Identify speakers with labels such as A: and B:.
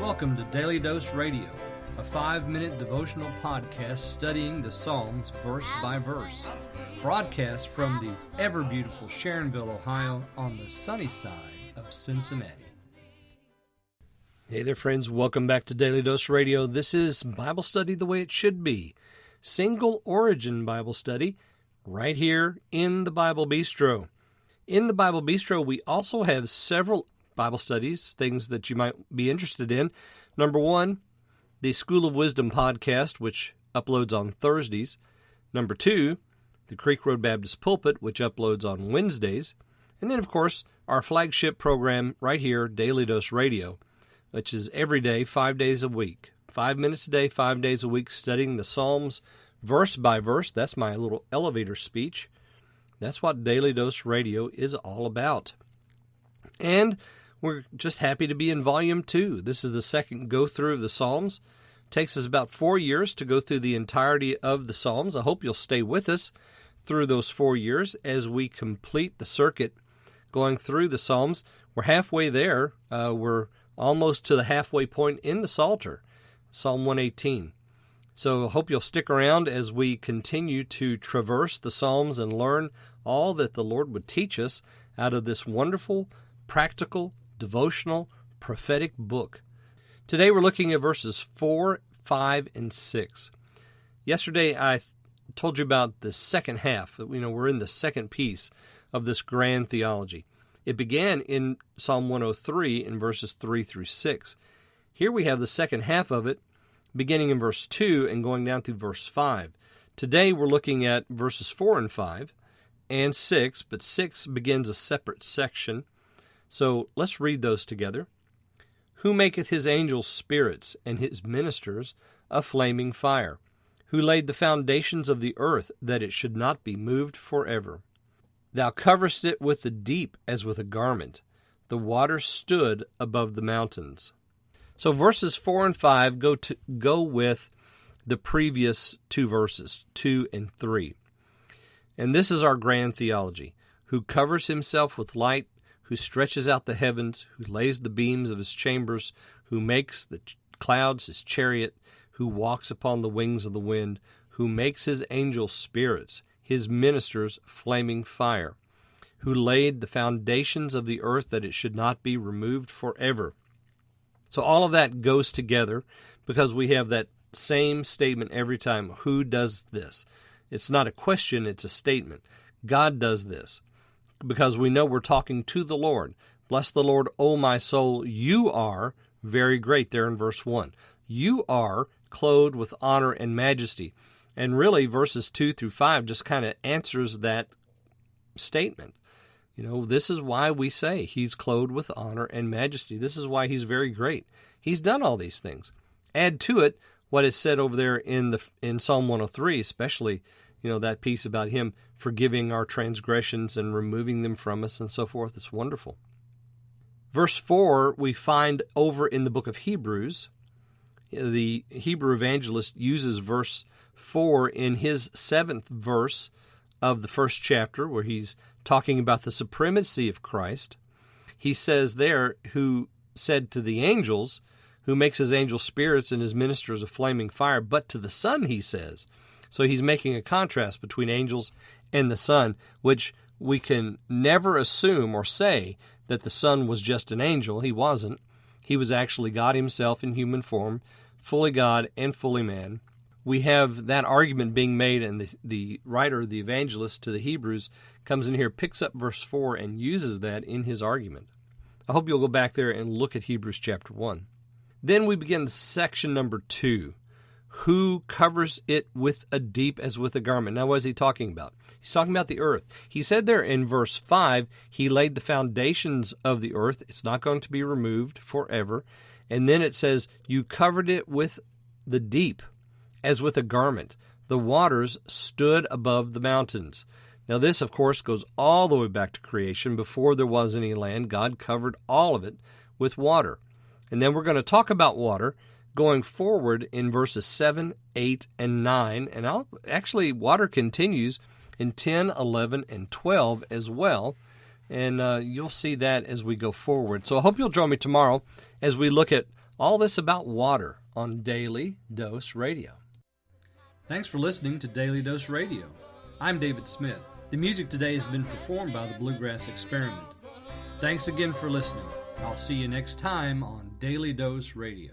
A: Welcome to Daily Dose Radio, a 5-minute devotional podcast studying the Psalms verse by verse. Broadcast from the ever-beautiful Sharonville, Ohio, on the sunny side of Cincinnati. Hey there, friends. Welcome back to Daily Dose Radio. This is Bible study the way it should be. Single origin Bible study right here in the Bible Bistro. In the Bible Bistro, we also have several Bible studies, things that you might be interested in. Number one, the School of Wisdom podcast, which uploads on Thursdays. Number two, the Creek Road Baptist Pulpit, which uploads on Wednesdays. And then, of course, our flagship program right here, Daily Dose Radio, which is every day, 5 days a week. 5 minutes a day, 5 days a week, studying the Psalms verse by verse. That's my little elevator speech. That's what Daily Dose Radio is all about. And we're just happy to be in Volume 2. This is the second go-through of the Psalms. It takes us about 4 years to go through the entirety of the Psalms. I hope you'll stay with us through those 4 years as we complete the circuit going through the Psalms. We're halfway there. We're almost to the halfway point in the Psalter, Psalm 118. So I hope you'll stick around as we continue to traverse the Psalms and learn all that the Lord would teach us out of this wonderful, practical, devotional, prophetic book. Today we're looking at verses 4, 5, and 6. Yesterday I told you about the second half. We're in the second piece of this grand theology. It began in Psalm 103 in verses 3 through 6. Here we have the second half of it, beginning in verse 2 and going down through verse 5. Today we're looking at verses 4 and 5 and 6, but 6 begins a separate section. So let's read those together. Who maketh his angels spirits and his ministers a flaming fire? Who laid the foundations of the earth that it should not be moved forever? Thou coverest it with the deep as with a garment. The waters stood above the mountains. So verses 4 and 5 go with the previous two verses, 2 and 3. And this is our grand theology. Who covers himself with light, who stretches out the heavens, who lays the beams of his chambers, who makes the clouds his chariot, who walks upon the wings of the wind, who makes his angels spirits, his ministers flaming fire, who laid the foundations of the earth that it should not be removed forever. So all of that goes together because we have that same statement every time. Who does this? It's not a question, it's a statement. God does this. Because we know we're talking to the Lord. Bless the Lord, O my soul, you are very great, there in verse 1. You are clothed with honor and majesty. And really, verses 2 through 5 just kind of answers that statement. This is why we say he's clothed with honor and majesty. This is why he's very great. He's done all these things. Add to it what is said over there in Psalm 103, especially that piece about him forgiving our transgressions and removing them from us and so forth. It's wonderful. Verse 4 we find over in the book of Hebrews. The Hebrew evangelist uses verse 4 in his 7th verse of the first chapter where he's talking about the supremacy of Christ. He says there, who said to the angels, who makes his angel spirits and his ministers a flaming fire, but to the Son he says. So he's making a contrast between angels and the Son, which we can never assume or say that the Son was just an angel. He wasn't. He was actually God himself in human form, fully God and fully man. We have that argument being made, and the writer, the evangelist to the Hebrews, comes in here, picks up verse 4, and uses that in his argument. I hope you'll go back there and look at Hebrews chapter 1. Then we begin section number 2. Who covers it with a deep as with a garment? Now, what is he talking about? He's talking about the earth. He said there in verse 5, he laid the foundations of the earth. It's not going to be removed forever. And then it says, you covered it with the deep as with a garment. The waters stood above the mountains. Now, this, of course, goes all the way back to creation. Before there was any land, God covered all of it with water. And then we're going to talk about water going forward in verses 7, 8, and 9. And water continues in 10, 11, and 12 as well. And you'll see that as we go forward. So I hope you'll join me tomorrow as we look at All this about water on Daily Dose Radio. Thanks for listening to Daily Dose Radio. I'm David Smith. The music today has been performed by the Bluegrass Experiment. Thanks again for listening. I'll see you next time on Daily Dose Radio.